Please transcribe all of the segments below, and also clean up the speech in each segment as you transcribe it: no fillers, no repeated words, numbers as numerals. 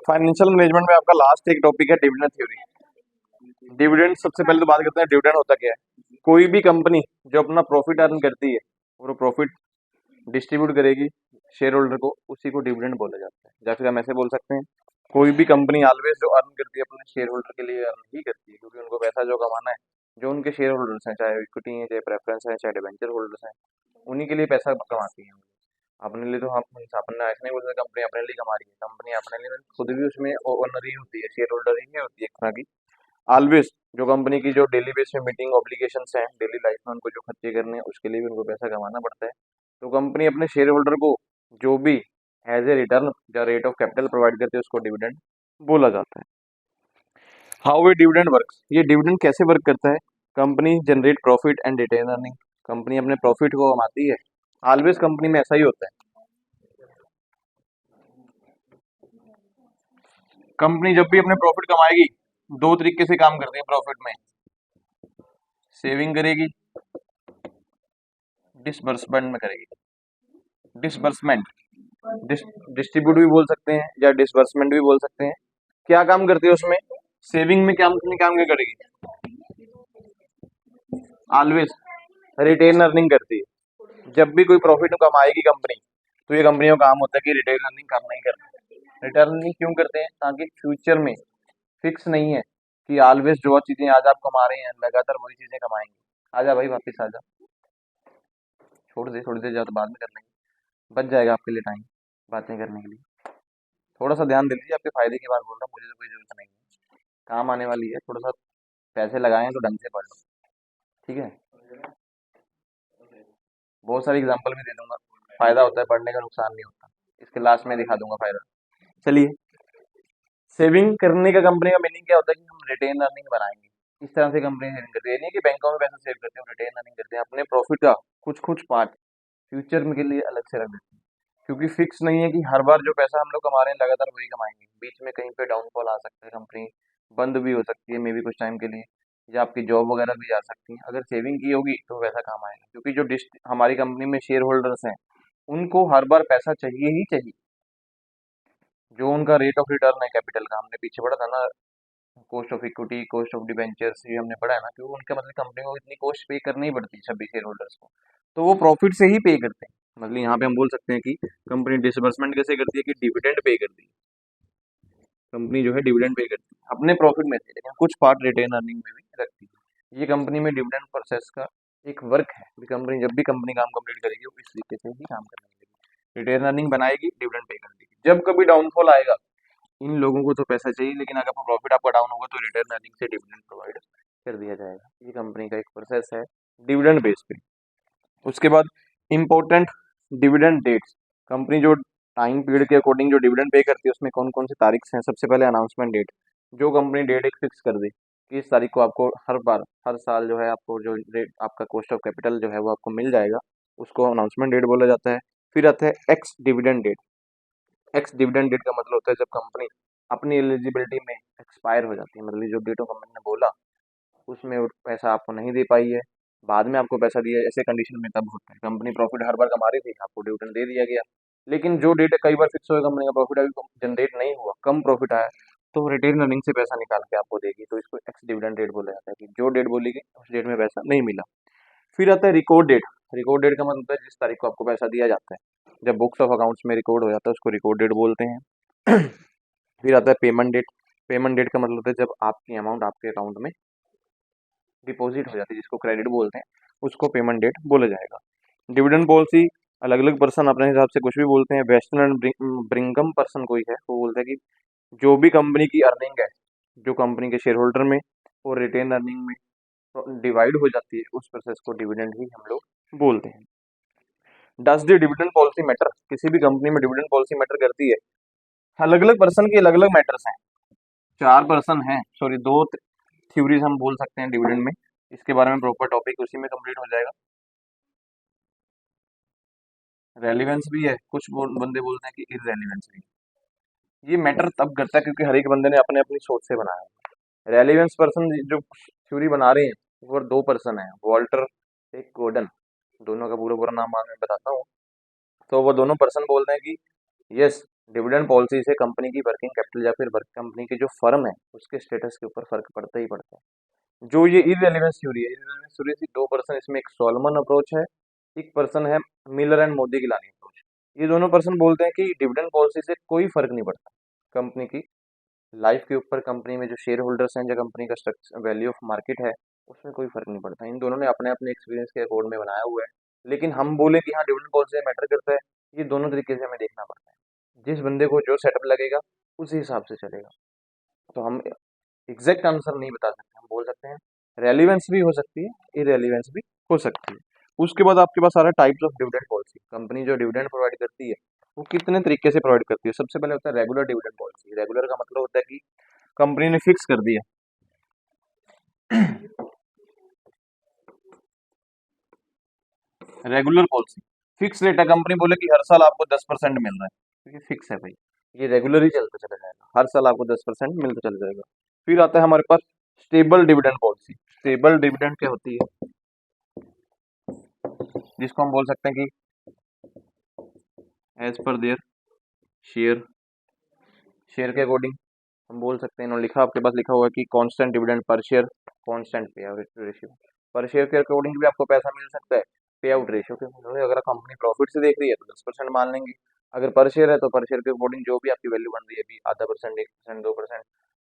Financial management में आपका last एक टॉपिक है डिविडेंड थ्योरी। डिविडेंड सबसे पहले तो बात करते हैं डिविडेंड होता क्या है। कोई भी कंपनी जो अपना प्रॉफिट अर्न करती है और वो प्रॉफिट डिस्ट्रीब्यूट करेगी शेयर होल्डर को, उसी को डिविडेंड बोला जाता है। या फिर हम ऐसे बोल सकते हैं, कोई भी कंपनी ऑलवेज जो अर्न करती है अपने शेयर होल्डर के लिए अर्न ही करती है, क्योंकि उनको पैसा जो कमाना है, जो उनके शेयर होल्डर्स हैं, चाहे इक्विटी है, चाहे प्रेफरेंस है, चाहे डिवेंचर होल्डर्स हैं, उन्हीं के लिए पैसा कमाती है। अपने लिए तो हम अपने ऐसे नहीं बोलते कंपनी अपने लिए कमा रही है, कंपनी अपने लिए खुद भी उसमें ओनर ही होती है, शेयर होल्डर ही होती है एक तरह की। ऑलवेज जो कंपनी की जो डेली बेस में मीटिंग ऑब्लिगेशंस हैं, डेली लाइफ में उनको जो खर्चे करने हैं, उसके लिए भी उनको पैसा कमाना पड़ता है। तो कंपनी अपने शेयर होल्डर को जो भी एज ए रिटर्न या रेट ऑफ कैपिटल प्रोवाइड करती है, उसको डिविडेंड बोला जाता है। हाउ ए डिविडेंड वर्क, ये डिविडेंड कैसे वर्क करता है। Company generate profit and retain earning, company अपने प्रॉफिट को कमाती है। ऑलवेज कंपनी में ऐसा ही होता है, कंपनी जब भी अपने प्रॉफिट कमाएगी दो तरीके से काम करती है प्रॉफिट में, सेविंग करेगी, डिसबर्समेंट में करेगी। डिसबर्समेंट डिस्ट्रीब्यूट भी बोल सकते हैं या डिसबर्समेंट भी बोल सकते हैं। क्या काम करती है उसमें, सेविंग में क्या काम क्या करेगी, ऑलवेज रिटेन अर्निंग करती है। जब भी कोई प्रॉफिट कमाएगी कंपनी, तो ये कंपनी का काम होता है कि रिटेन अर्निंग करना ही करना है। रिटेन अर्निंग क्यों करते हैं, ताकि फ्यूचर में फिक्स नहीं है कि ऑलवेज जो चीजें आज आप कमा रहे हैं लगातार वही चीजें कमाएंगे। आजा भाई वापस आजा, छोड़ दे थोड़ी देर जा, तो बाद में कर लेंगे, बच जाएगा आपके लिए टाइम बातें करने के लिए। थोड़ा सा ध्यान दे लीजिए, आपके फायदे की बात बोल रहा हूँ, मुझे तो कोई जरूरत नहीं है, काम आने वाली है। थोड़ा सा पैसे लगाए तो ढंग से पढ़ लो, ठीक है। बहुत सारे एग्जांपल भी दे दूंगा, फायदा होता है पढ़ने का, नुकसान नहीं होता। इसके लास्ट में दिखा दूंगा फायदा। चलिए, सेविंग करने का कंपनी का मीनिंग क्या होता है कि हम रिटेन अर्निंग बनाएंगे। इस तरह से कंपनी सेविंग करती है, ये नहीं कि बैंकों में पैसा सेव करते हैं, रिटेन अर्निंग करते हैं। अपने प्रॉफिट का कुछ कुछ पार्ट फ्यूचर में के लिए अलग से रख देते हैं, क्योंकि फिक्स नहीं है कि हर बार जो पैसा हम लोग कमा रहे हैं लगातार वही कमाएंगे। बीच में कहीं पे डाउनफॉल आ सकता है, कंपनी बंद भी हो सकती है मे बी कुछ टाइम के लिए, या आपकी जॉब वगैरह भी जा सकती है। अगर सेविंग की होगी तो वैसा काम आएगा, क्योंकि जो हमारी कंपनी में शेयर होल्डर्स हैं, उनको हर बार पैसा चाहिए ही चाहिए। जो उनका रेट ऑफ रिटर्न है कैपिटल का, हमने पीछे पढ़ा था ना, cost of equity, cost of debentures, ये हमने पढ़ा है ना, क्योंकि उनका मतलब कंपनी को इतनी कॉस्ट पे करनी ही पड़ती है सभी शेयर होल्डर्स को, तो वो प्रॉफिट से ही पे करते हैं। मतलब यहाँ पे हम बोल सकते हैं कि कंपनी डिसबर्समेंट कैसे करती है कि डिविडेंड पे करती है। कंपनी जो है डिविडेंड पे करती है अपने प्रॉफिट में से, लेकिन कुछ पार्ट रिटेन अर्निंग में भी रखती है। ये कंपनी में डिविडेंड प्रोसेस का एक वर्क है। कंपनी जब भी कंपनी काम कंप्लीट करेगी वो इस तरीके से ही काम करने लगेगी, रिटेन अर्निंग बनाएगी, डिविडेंड पे कर देगी। जब कभी डाउनफॉल आएगा, इन लोगों को तो पैसा चाहिए, लेकिन अगर प्रॉफिट आपका डाउन होगा तो रिटर्न अर्निंग से डिविडेंड प्रोवाइड कर दिया जाएगा। ये कंपनी का एक प्रोसेस है डिविडेंड बेस पे। उसके बाद इंपॉर्टेंट डिविडेंड डेट्स, कंपनी जो टाइम पीरियड के अकॉर्डिंग जो डिविडेंड पे करती है उसमें कौन कौन सी तारीख हैं। सबसे पहले अनाउंसमेंट डेट, जो कंपनी डेट एक फिक्स कर दे कि इस तारीख को आपको हर बार हर साल जो है आपको जो रेट आपका कॉस्ट ऑफ कैपिटल जो है वो आपको मिल जाएगा, उसको अनाउंसमेंट डेट बोला जाता है। फिर आता है ex dividend date. Ex dividend date का मतलब होता है जब कंपनी अपनी एलिजिबिलिटी में एक्सपायर हो जाती है, मतलब जो डेट कंपनी ने बोला उसमें वो पैसा आपको नहीं दे पाई है, बाद में आपको पैसा दिया, ऐसे कंडीशन में तब होता है। कंपनी प्रॉफिट हर बार कमा रही थी, आपको डिविडेंड दे दिया गया, लेकिन जो डेट कई बार फिक्स हुआ कंपनी का प्रॉफिट अभी जनरेट नहीं हुआ, कम प्रॉफिट आया, तो रिटेन अर्निंग से पैसा निकाल के आपको देगी, तो इसको एक्स डिविडेंड डेट बोला जाता है कि जो डेट बोली गई उस डेट में पैसा नहीं मिला। फिर आता है रिकॉर्ड डेट। रिकॉर्ड डेट का मतलब होता है जिस तारीख को आपको पैसा दिया जाता है, जब बुक्स ऑफ अकाउंट्स में रिकॉर्ड हो जाता है उसको रिकॉर्ड डेट बोलते हैं। फिर आता है पेमेंट डेट। पेमेंट डेट का मतलब होता है जब आपकी अमाउंट आपके अकाउंट में डिपॉजिट हो जाती है, जिसको क्रेडिट बोलते हैं, उसको पेमेंट डेट बोला जाएगा। डिविडेंड पॉलिसी अलग अलग पर्सन अपने हिसाब से कुछ भी बोलते हैं। वेस्टर्न एंड ब्रिंगम पर्सन कोई है वो बोलता है कि जो भी कंपनी की अर्निंग है, जो कंपनी के शेयर होल्डर में और रिटेन अर्निंग में डिवाइड हो जाती है, उस प्रोसेस को डिविडेंड ही हम लोग बोलते हैं। Does the dividend policy matter, किसी भी कंपनी में डिविडेंड पॉलिसी मैटर करती है। अलग अलग पर्सन के अलग अलग मैटर्स हैं, चार पर्सन हैं, सॉरी दो थ्योरीज हम बोल सकते हैं डिविडेंड में। इसके बारे में प्रॉपर टॉपिक उसी में कंप्लीट हो जाएगा। रेलिवेंस भी है, कुछ बंदे बोलते हैं कि इररेलिवेंस भी। ये मैटर तब करता है क्योंकि हर एक बंदे ने अपने अपनी सोच से बनाया है। रेलिवेंस पर्सन जो थ्योरी बना रहे हैं वो दो पर्सन है, वॉल्टर एक गॉर्डन, दोनों का पूरा पूरा नाम मैं बताता हूँ। तो वो दोनों पर्सन बोलते हैं कि यस, डिविडेंड पॉलिसी से कंपनी की वर्किंग कैपिटल या फिर वर्क कंपनी की जो फर्म है उसके स्टेटस के ऊपर फर्क पड़ता ही पड़ता है। जो ये इररेलेवेंस थ्योरी है, इररेलेवेंस थ्योरी से दो पर्सन, इसमें एक सोलमन अप्रोच है, एक पर्सन है Miller and Modigliani approach. ये दोनों पर्सन बोलते हैं कि डिविडेंड पॉलिसी से कोई फर्क नहीं पड़ता कंपनी की लाइफ के ऊपर, कंपनी में जो शेयर होल्डर्स हैं, जो कंपनी का स्ट्रक्चर वैल्यू ऑफ मार्केट है, उसमें कोई फर्क नहीं पड़ता। इन दोनों ने अपने अपने एक्सपीरियंस के अकॉर्ड में बनाया हुआ है। लेकिन हम बोले कि हाँ डिविडेंड पॉलिसी मैटर करता है, ये दोनों तरीके से हमें देखना पड़ता है। जिस बंदे को जो सेटअप लगेगा उसी हिसाब से चलेगा। तो हम एग्जैक्ट आंसर नहीं बता सकते, हम बोल सकते हैं रेलिवेंस भी हो सकती है, इरेलीवेंस भी हो सकती है। उसके बाद आपके पास सारा types of dividend policy, company जो डिविडेंड प्रोवाइड करती है वो कितने तरीके से प्रोवाइड करती है। सबसे पहले होता है रेगुलर डिविडेंड पॉलिसी। रेगुलर का मतलब होता है कि कंपनी ने फिक्स कर दिया रेगुलर पॉलिसी, फिक्स रेट है, कंपनी बोले कि हर साल आपको 10% मिल रहा है, क्योंकि फिक्स है भाई, ये रेगुलर ही चलता चला जाएगा, हर साल आपको 10% मिलता चला जाएगा। फिर आता है हमारे पास stable dividend policy. Stable dividend क्या होती है, जिसको हम बोल सकते हैं कि as per their share, share के अकॉर्डिंग हम बोल सकते हैं। इन्होंने लिखा, आपके पास लिखा हुआ है कि constant dividend per share, constant पे आउट रेशियो, पर शेयर के अकॉर्डिंग भी आपको पैसा मिल सकता है, पे आउट रेशियो के अकॉर्डिंग। अगर कंपनी प्रॉफिट से देख रही है तो 10% मान लेंगे, अगर पर शेयर है तो पर शेयर के अकॉर्डिंग जो भी आपकी वैल्यू बन रही है अभी, आधा परसेंट, 1%, 2%,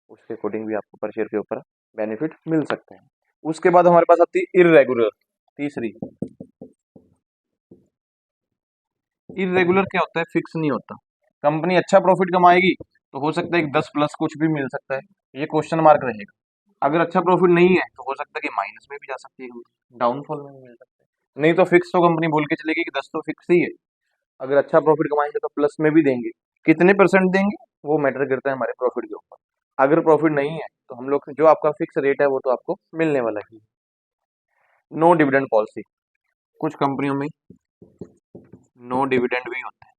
उसके अकॉर्डिंग भी आपको पर शेयर के ऊपर बेनिफिट मिल सकते हैं। उसके बाद हमारे पास आती है इरेगुलर, तीसरी। इरेगुलर क्या होता है, फिक्स नहीं होता। कंपनी अच्छा प्रॉफिट कमाएगी तो हो सकता है कि 10+ कुछ भी मिल सकता है, ये क्वेश्चन मार्क रहेगा। अगर अच्छा प्रॉफिट नहीं है तो हो सकता है कि माइनस में भी जा सकती है, डाउनफॉल में भी मिल सकता है। नहीं तो फिक्स तो कंपनी बोल के चलेगी कि 10 तो फिक्स ही है। अगर अच्छा प्रॉफिट कमाएंगे तो प्लस में भी देंगे, कितने परसेंट देंगे वो मैटर करता है हमारे प्रॉफिट के ऊपर। अगर प्रॉफिट नहीं है तो हम लोग जो आपका फिक्स रेट है वो तो आपको मिलने वाला ही। नो डिविडेंड पॉलिसी, कुछ कंपनियों में नो डिविडेंड भी होता है।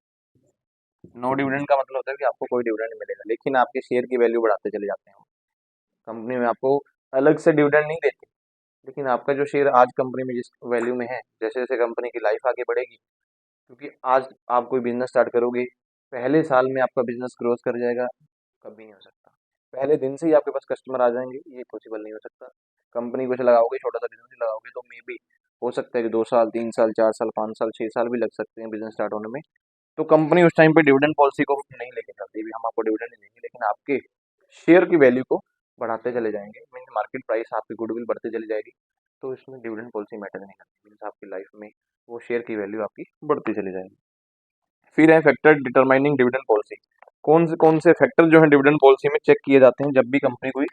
नो डिविडेंड का मतलब होता है कि आपको कोई डिविडेंड नहीं मिलेगा, लेकिन आपके शेयर की वैल्यू बढ़ाते चले जाते हैं। कंपनी में आपको अलग से डिविडेंड नहीं देते, लेकिन आपका जो शेयर आज कंपनी में जिस वैल्यू में है, जैसे जैसे कंपनी की लाइफ आगे बढ़ेगी, क्योंकि आज आप कोई बिजनेस स्टार्ट करोगे, पहले साल में आपका बिजनेस ग्रोथ कर जाएगा, कभी नहीं हो सकता। पहले दिन से ही आपके पास कस्टमर आ जाएंगे, ये पॉसिबल नहीं हो सकता। कंपनी कुछ लगाओगे, छोटा सा बिजनेस लगाओगे तो मे बी हो सकता है कि 2 साल, 3 साल, 4 साल, 5 साल, 6 साल भी लग सकते हैं बिजनेस स्टार्ट होने में। तो कंपनी उस टाइम पे डिविडेंड पॉलिसी को नहीं लेके चलती भी, हम आपको डिविडेंड नहीं देंगे, लेकिन आपके शेयर की वैल्यू को बढ़ाते चले जाएंगे, मीन मार्केट प्राइस, आपकी गुडविल बढ़ती चली जाएगी। तो इसमें डिविडेंड पॉलिसी मैटर नहीं करती, मीन्स आपकी लाइफ में वो शेयर की वैल्यू आपकी बढ़ती चली जाएगी। फिर है फैक्टर डिटरमाइनिंग डिविडेंड पॉलिसी। कौन से फैक्टर जो है डिविडेंड पॉलिसी में चेक किए जाते हैं जब भी कंपनी कोई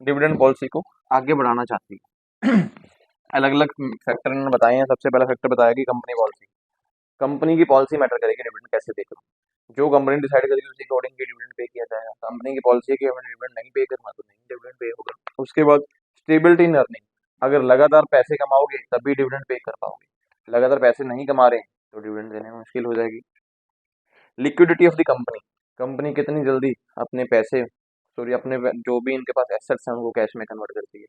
डिविडेंड पॉलिसी को आगे बढ़ाना चाहती है। अलग अलग फैक्टर इन्होंने बताए हैं। सबसे पहला फैक्टर बताया कि कंपनी पॉलिसी, कंपनी की पॉलिसी मैटर करेगी डिविडेंड कैसे पे करो। जो कंपनी डिसाइड करेगी उसी अकॉर्डिंग डिविडेंड पे किया जाएगा। कंपनी की पॉलिसी है कि हमें डिविडेंड नहीं पे करना तो नहीं डिविडेंड पे होगा। उसके बाद स्टेबिलिटी इन अर्निंग, अगर लगातार पैसे कमाओगे तभी डिविडेंड पे कर पाओगे, लगातार पैसे नहीं कमा रहे हैं तो डिविडेंड देने में मुश्किल हो जाएगी। Liquidity of the company, company कितनी जल्दी अपने पैसे, सॉरी अपने जो भी इनके पास एसेट्स हैं उनको कैश में कन्वर्ट करती है,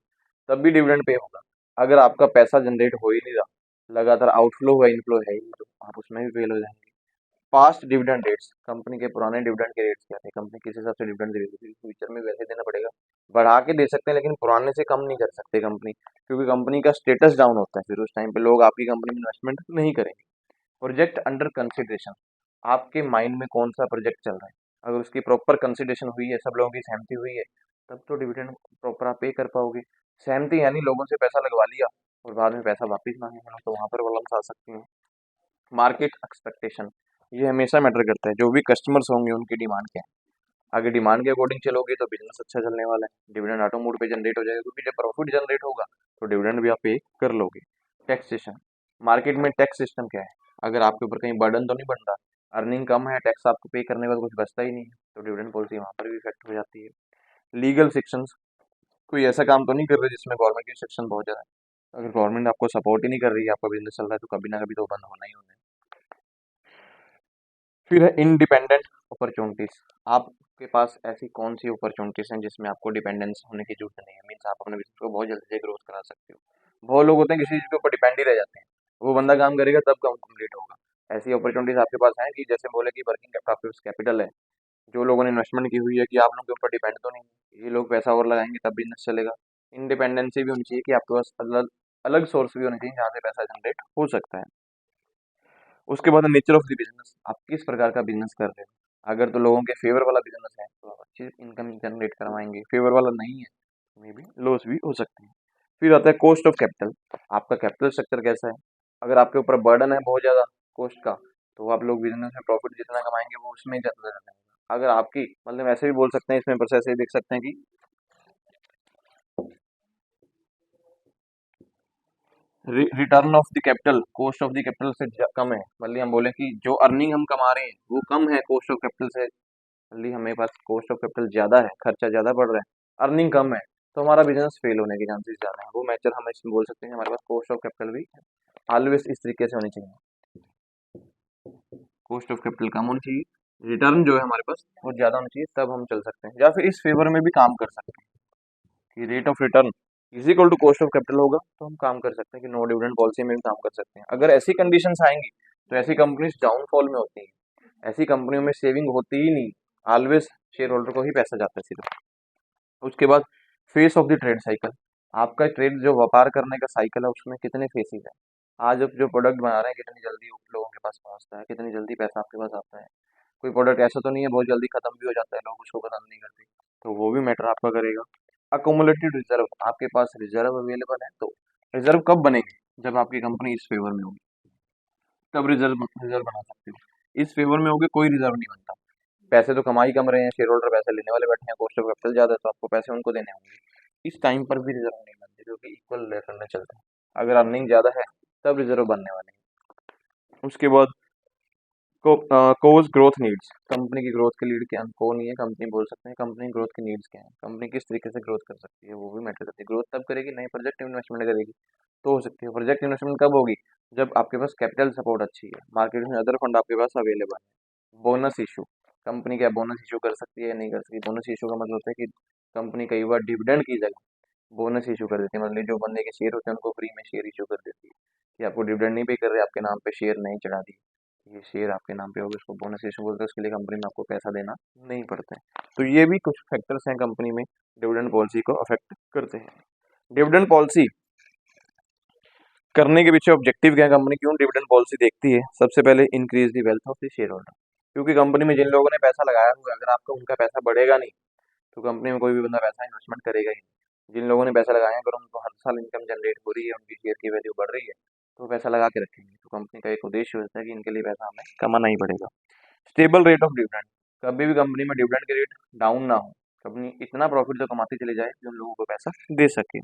तब भी डिविडेंड पे होगा। अगर आपका पैसा जनरेट हो ही नहीं रहा, लगातार आउटफ्लो हुआ, इनफ्लो है ही नहीं, तो आप उसमें भी फेल हो जाएंगे। पास्ट डिविडेंड रेट्स, कंपनी के पुराने डिविडेंड के रेट्स क्या थे, कंपनी किस हिसाब से डिविडेंड दे रही थी, फ्यूचर में वैसे देना पड़ेगा। बढ़ा के दे सकते हैं लेकिन पुराने से कम नहीं कर सकते कंपनी, क्योंकि कंपनी का स्टेटस डाउन होता है, फिर उस टाइम पे लोग आपकी कंपनी में इन्वेस्टमेंट नहीं करेंगे। प्रोजेक्ट अंडर कंसिडरेशन, आपके माइंड में कौन सा प्रोजेक्ट चल रहा है, अगर उसकी प्रॉपर कंसिडरेशन हुई है, सब लोगों की सहमति हुई है, तब तो डिविडेंड प्रॉपर आप पे कर पाओगे। सहमति यानी लोगों से पैसा लगवा लिया और बाद में पैसा वापस मांगेंगे तो वहां पर प्रॉब्लम्स आ सकती हैं। मार्केट एक्सपेक्टेशन, ये हमेशा मैटर करता है, जो भी कस्टमर्स होंगे उनकी डिमांड क्या है। अगर डिमांड के अकॉर्डिंग चलोगे तो बिजनेस अच्छा चलने वाला है, डिविडेंड ऑटो मोड पे जनरेट हो जाएगा, क्योंकि जब प्रॉफिट जनरेट होगा तो डिविडेंड भी आप पे कर लोगे। टैक्सेशन, मार्केट में टैक्स सिस्टम क्या है, अगर आपके ऊपर कहीं बर्डन तो नहीं बन रहा, अर्निंग कम है, टैक्स आपको पे करने का तो कुछ बचता ही नहीं है, तो डिविडेंड पॉलिसी वहां पर भी इफेक्ट हो जाती है। लीगल सेक्शंस, कोई ऐसा काम तो नहीं कर रहे जिसमें गवर्नमेंट की सेक्शन बहुत ज्यादा है। अगर गवर्नमेंट आपको सपोर्ट ही नहीं कर रही है, आपका बिजनेस चल रहा है, तो कभी ना कभी तो बंद होना ही होना है। फिर है इंडिपेंडेंट अपॉर्चुनिटीज, आपके पास ऐसी कौन सी अपॉर्चुनिटीज हैं जिसमें आपको डिपेंडेंस होने की जरूरत नहीं है, मीन्स आप अपने बिजनेस को बहुत जल्दी से ग्रोथ करा सकते हो। बहुत लोग होते हैं किसी चीज के ऊपर डिपेंड ही रह जाते हैं, वो बंदा काम करेगा तब काम कंप्लीट होगा, ऐसी अपॉर्चुनिटीज आपके पास हैं कि जैसे बोले कि वर्किंग आपके पास कैपिटल है, जो लोगों ने इन्वेस्टमेंट की हुई है, कि आप लोगों के ऊपर डिपेंड तो नहीं है, ये लोग पैसा और लगाएंगे तब बिजनेस चलेगा। इंडिपेंडेंसी भी होनी चाहिए कि आपके पास अलग अलग सोर्स भी होने चाहिए जहाँ से पैसा जनरेट हो सकता है। उसके बाद नेचर ऑफ द बिजनेस, आप किस प्रकार का बिजनेस कर रहे हो। अगर तो लोगों के फेवर वाला बिजनेस है तो आप अच्छी इनकम जनरेट करवाएंगे, फेवर वाला नहीं है मे बी लॉस भी हो सकते हैं। फिर आता है कॉस्ट ऑफ कैपिटल, आपका कैपिटल स्ट्रक्चर कैसा है। अगर आपके ऊपर बर्डन है बहुत ज़्यादा कॉस्ट का, तो आप लोग बिजनेस में प्रॉफिट जितना कमाएंगे वो उसमें ज़्यादा जाएगा। अगर आपकी मतलब ऐसे भी बोल सकते हैं, इसमें प्रोसेस ऐसे ही देख सकते हैं कि return of the capital cost of the capital से कम है, मतलब हम बोले कि जो अर्निंग हम कमा रहे हैं वो कम है कॉस्ट ऑफ कैपिटल से, मतलब हमें पास कॉस्ट ऑफ कैपिटल ज़्यादा है, खर्चा ज़्यादा पड़ रहा है, अर्निंग कम है, तो हमारा बिजनेस फेल होने के चांसेस ज़्यादा है। वो मेजर हम इसमें बोल सकते हैं कि हमारे पास कॉस्ट ऑफ कैपिटल भी ऑलवेज इस तरीके से होनी चाहिए, कॉस्ट ऑफ कैपिटल कम होनी चाहिए, रिटर्न जो है हमारे पास वो ज़्यादा होना चाहिए, तब हम चल सकते हैं, या फिर इस फेवर में भी काम कर सकते हैं कि rate of return is equal to cost of capital होगा, तो हम काम कर सकते हैं कि नो डिविडेंड पॉलिसी में भी काम कर सकते हैं। अगर ऐसी कंडीशंस आएंगी तो ऐसी कंपनीज डाउनफॉल में होती हैं, ऐसी कंपनियों में सेविंग होती ही नहीं, ऑलवेज शेयर होल्डर को ही पैसा जाता है सीधा। उसके बाद face of the trade cycle, आपका ट्रेड जो व्यापार करने का साइकिल है उसमें कितने फेसेस हैं। आज आप जो प्रोडक्ट बना रहे हैं कितनी जल्दी लोगों के पास पहुंचता है, कितनी जल्दी पैसा आपके पास आता है। कोई प्रोडक्ट ऐसा तो नहीं है बहुत जल्दी खत्म भी हो जाता है, लोग उसको पसंद नहीं करते, तो वो भी मैटर आपका करेगा। अकोमुलेटेड रिजर्व, आपके पास रिजर्व अवेलेबल है, तो रिजर्व कब बनेंगे, जब आपकी कंपनी इस फेवर में होगी, तब रिजर्व रिजर्व बना सकते हो। इस फेवर में होगे कोई रिजर्व नहीं बनता, पैसे तो कमा ही कम रहे हैं, शेयर होल्डर पैसे लेने वाले बैठे हैं, कॉस्ट ऑफ कैपिटल ज़्यादा है तो आपको पैसे उनको देने होंगे, इस टाइम पर भी रिजर्व नहीं बनते, क्योंकि इक्वल लेवल में चलते हैं। अगर अर्निंग ज़्यादा है तब रिजर्व बनने वाले हैं। उसके बाद कोज ग्रोथ नीड्स, कंपनी की ग्रोथ के लीड क्या को नहीं है, कंपनी बोल सकते हैं कंपनी ग्रोथ की नीड्स क्या है, कंपनी किस तरीके से ग्रोथ कर सकती है, वो भी मैटर करती है। ग्रोथ तब करेगी नए प्रोजेक्ट इन्वेस्टमेंट करेगी तो हो सकती है। प्रोजेक्ट इन्वेस्टमेंट कब होगी, जब आपके पास कैपिटल सपोर्ट अच्छी है, मार्केट में अदर फंड आपके पास अवेलेबल है। बोनस इशू, कंपनी क्या बोनस इशू कर सकती है या नहीं कर सकती। बोनस इशू का मतलब होता है कि कंपनी कई बार डिविडेंड की जगह बोनस इशू कर देती है, मतलब जो बंदे के शेयर होते हैं उनको फ्री में शेयर इशू कर देती है कि आपको डिविडेंड नहीं पे कर रहे, आपके नाम पे शेयर नहीं चढ़ा दी, ये शेयर आपके नाम पे होगा, उसको बोनस इशू बोलते हैं, उसके लिए कंपनी में आपको पैसा देना नहीं पड़ता है। तो ये भी कुछ फैक्टर्स हैं कंपनी में डिविडेंड पॉलिसी को अफेक्ट करते हैं। डिविडेंड पॉलिसी करने के पीछे ऑब्जेक्टिव क्या है, कंपनी क्यों डिविडेंड पॉलिसी देखती है। सबसे पहले increase the wealth of the share holder, क्योंकि कंपनी में जिन लोगों ने पैसा लगाया हुआ है, अगर आपका उनका पैसा बढ़ेगा नहीं तो कंपनी में कोई भी बंदा पैसा इन्वेस्टमेंट करेगा ही नहीं। जिन लोगों ने पैसा लगाया है, अगर उनको हर साल इनकम जनरेट हो रही है, उनकी शेयर की वैल्यू बढ़ रही है, तो वो पैसा लगा के रखेंगे। तो कंपनी का एक उद्देश्य होता है कि इनके लिए पैसा हमें कमाना ही पड़ेगा। स्टेबल रेट ऑफ डिविडेंड, कभी भी कंपनी में डिविडेंड के रेट डाउन ना हो, कंपनी इतना प्रॉफिट तो कमाती चली जाए कि उन लोगों को पैसा दे सके।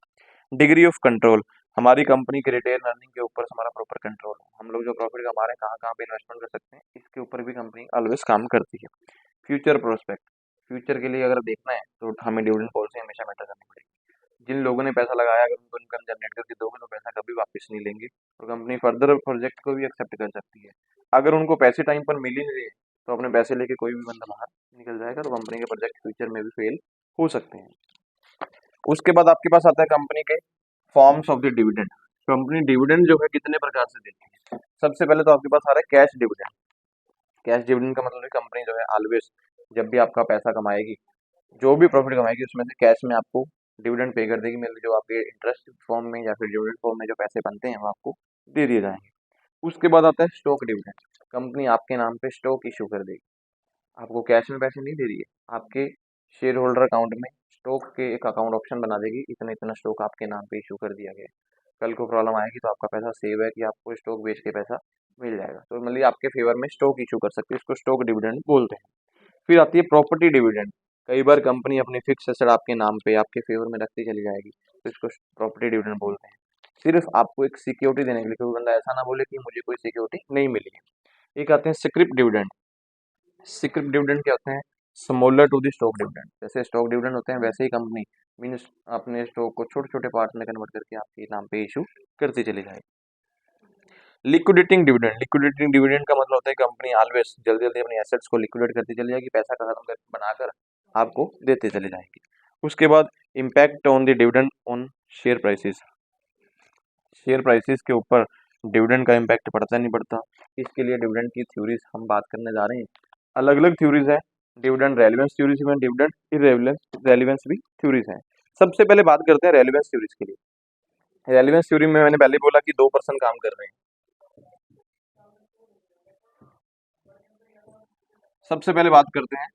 डिग्री ऑफ कंट्रोल, हमारी कंपनी के रिटेल अर्निंग के ऊपर हमारा प्रॉपर कंट्रोल हो, हम लोग जो प्रॉफिट कमा रहे हैं कहाँ कहाँ पे इन्वेस्टमेंट कर सकते हैं, इसके ऊपर भी कंपनी ऑलवेज काम करती है। फ्यूचर प्रोस्पेक्ट, फ्यूचर के लिए अगर देखना है तो हमें डिविडेंड पॉलिसी हमेशा मैटर करनी पड़ेगी। जिन लोगों ने पैसा लगाया अगर उनको इनकम जनरेट करके दोगे तो पैसा कभी वापस नहीं लेंगे, और कंपनी फर्दर प्रोजेक्ट को भी एक्सेप्ट कर सकती है। अगर उनको पैसे टाइम पर मिल ही नहीं रहे तो अपने पैसे लेके कोई भी बंदा बाहर निकल जाएगा, तो कंपनी के प्रोजेक्ट फ्यूचर में भी फेल हो सकते हैं। उसके बाद आपके पास आता है कंपनी के forms of the dividend. Company dividend जो है कितने प्रकार से देती है। सबसे पहले तो आपके पास आ रहा है कैश डिविडेंड। कैश डिविडेंड का मतलब है कंपनी जो है ऑलवेज जब भी आपका पैसा कमाएगी, जो भी प्रॉफिट कमाएगी उसमें से कैश में आपको डिविडेंड पे कर देगी, मतलब जो आपके इंटरेस्ट फॉर्म में या फिर डिविडेंड फॉर्म में जो पैसे बनते हैं वो आपको दे दिए जाएंगे। उसके बाद आता है स्टॉक डिविडेंड, कंपनी आपके नाम पे स्टॉक इशू कर देगी, आपको कैश में पैसे नहीं दे रही है, आपके शेयर होल्डर अकाउंट में स्टॉक के एक अकाउंट ऑप्शन बना देगी, इतना इतना स्टॉक आपके नाम पे इशू कर दिया गया है। कल को प्रॉब्लम आएगी तो आपका पैसा सेव है कि आपको स्टॉक बेच के पैसा मिल जाएगा, तो मतलब आपके फेवर में स्टॉक इशू कर सकती है, इसको स्टॉक डिविडेंड बोलते हैं। फिर आती है प्रॉपर्टी डिविडेंड, कई बार कंपनी अपनी फिक्स एसेट आपके नाम पे आपके फेवर में रखती चली जाएगी, तो इसको प्रॉपर्टी डिविडेंड बोलते हैं। सिर्फ आपको एक सिक्योरिटी देने के लिए, कोई बंदा ऐसा ना बोले कि मुझे कोई सिक्योरिटी नहीं मिली है। एक आते हैं स्क्रिप्ट डिविडेंड। स्क्रिप्ट डिविडेंड क्या होते हैं, smaller to the stock dividend, जैसे स्टॉक डिविडेंड होते हैं वैसे ही कंपनी मीन्स अपने स्टॉक को छोटे छोटे पार्ट्स में कन्वर्ट करके आपके नाम पे इशू करती चली जाएगी। लिक्विडेटिंग डिविडेंड, लिक्विडेटिंग डिविडेंड का मतलब होता है कंपनी ऑलवेज जल्दी जल्दी अपनी एसेट्स को लिक्विडेट करती चली जाएगी, पैसा का खत्म कर बनाकर आपको देते चले जाएंगे। उसके बाद impact on the dividend on share prices, share prices के ऊपर डिविडेंड का इम्पैक्ट पड़ता नहीं पड़ता। इसके लिए डिविडेंड की थ्योरीज हम बात करने जा रहे हैं। अलग अलग थ्योरीज है, डिविडेंड रेलिवेंस थ्योरीज में, डिविडेंड इरेलेवेंस रेलिवेंस भी थ्योरीज है। सबसे पहले बात करते हैं रेलिवेंस थ्योरीज के लिए। रेलिवेंस थ्योरी में मैंने पहले बोला कि दो पर्सन काम कर रहे हैं। सबसे पहले बात करते हैं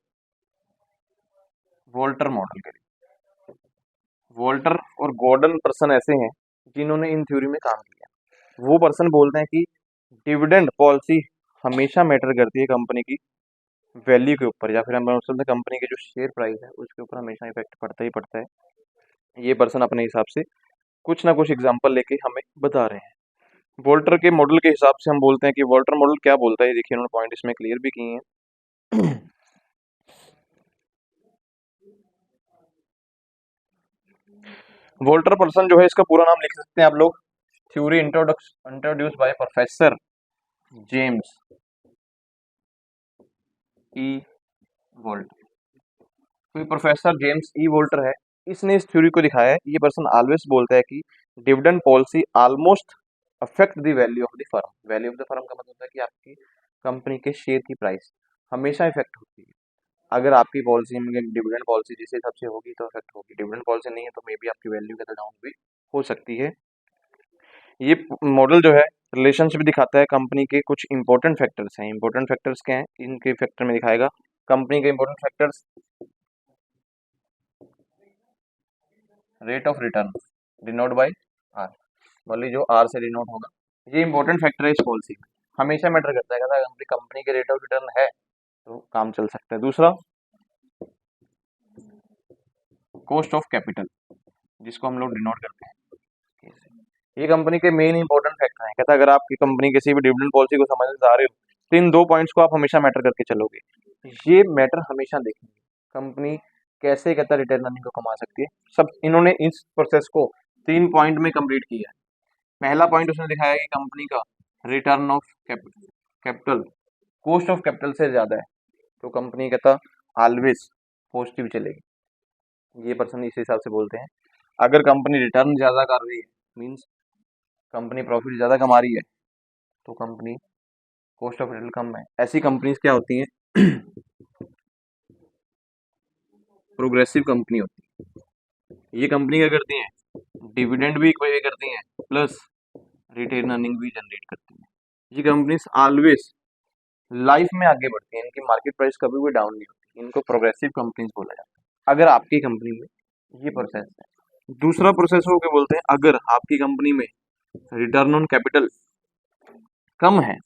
वोल्टर मॉडल के लिए। वोल्टर और गॉर्डन पर्सन ऐसे हैं जिन्होंने इन थ्योरी में काम किया। वो पर्सन बोलते हैं कि डिविडेंड पॉलिसी हमेशा मैटर करती है कंपनी की वैल्यू के ऊपर, या फिर हम बोल सकते हैं कंपनी के जो शेयर प्राइस है उसके ऊपर हमेशा इफेक्ट पड़ता ही पड़ता है। ये पर्सन अपने हिसाब से कुछ ना कुछ एग्जांपल लेके हमें बता रहे हैं। वोल्टर के मॉडल के हिसाब से हम बोलते हैं कि वोल्टर मॉडल क्या बोलता है, देखिए उन्होंने पॉइंट इसमें क्लियर भी किए हैं। वोल्टर पर्सन जो है, इसका पूरा नाम लिख सकते हैं आप लोग, theory introduce by professor James E Walter. तो प्रोफेसर जेम्स ई वोल्टर है, इसने इस थ्योरी को दिखाया है। ये पर्सन ऑलवेज बोलता है कि dividend policy almost affect the value of the firm. Value of the firm का मतलब है कि आपकी कंपनी के शेयर की प्राइस हमेशा इफेक्ट होती है। अगर आपकी पॉलिसी में डिविडेंड पॉलिसी जिस हिसाब से होगी तो इफेक्ट होगी, डिविडेंड पॉलिसी नहीं है तो मे बी आपकी वैल्यू का डाउन भी हो सकती है। ये मॉडल जो है रिलेशनशिप दिखाता है कंपनी के कुछ इंपॉर्टेंट फैक्टर्स हैं। इंपॉर्टेंट फैक्टर्स क्या हैं, इनके फैक्टर में दिखाएगा कंपनी के important factors. Rate of return denote by R, बोली जो आर से डिनोट होगा, ये इंपॉर्टेंट फैक्टर है इस पॉलिसी में, हमेशा मैटर करता है। अगर कंपनी के रेट ऑफ रिटर्न है तो काम चल सकता है। दूसरा कॉस्ट ऑफ कैपिटल, जिसको हम लोग डिनोट करते हैं, ये कंपनी के मेन इंपॉर्टेंट फैक्टर हैं। कहता है अगर आपकी कंपनी किसी भी डिविडेंड पॉलिसी को समझने जा रहे हो तो इन दो पॉइंट्स को आप हमेशा मैटर करके चलोगे। ये मैटर हमेशा देखेंगे कंपनी कैसे कहता रिटर्न अर्निंग को कमा सकती है। सब इन्होंने इस प्रोसेस को 3 पॉइंट में कंप्लीट किया है। पहला पॉइंट उसने दिखाया कि कंपनी का return of capital cost of capital से ज्यादा है तो कंपनी कहता ऑलवेज पॉजिटिव चलेगी। ये पर्सन इस हिसाब से बोलते हैं। अगर कंपनी रिटर्न ज्यादा कर रही है, मीन्स कंपनी प्रॉफिट ज्यादा कमा रही है, तो कंपनी कॉस्ट ऑफ कैपिटल कम है। ऐसी कंपनीज क्या होती हैं, प्रोग्रेसिव कंपनी होती है। ये कंपनी क्या करती हैं, डिविडेंड भी पे करती हैं प्लस रिटेन अर्निंग भी जनरेट करती हैं। ये कंपनीज ऑलवेज लाइफ में आगे बढ़ती हैं, इनकी मार्केट प्राइस कभी भी डाउन नहीं होती, इनको प्रोग्रेसिव कंपनीज बोला जाता है। अगर आपकी कंपनी में ये प्रोसेस है। दूसरा प्रोसेस हो क्या बोलते हैं, अगर आपकी कंपनी में रिटर्न ऑन कैपिटल कम है,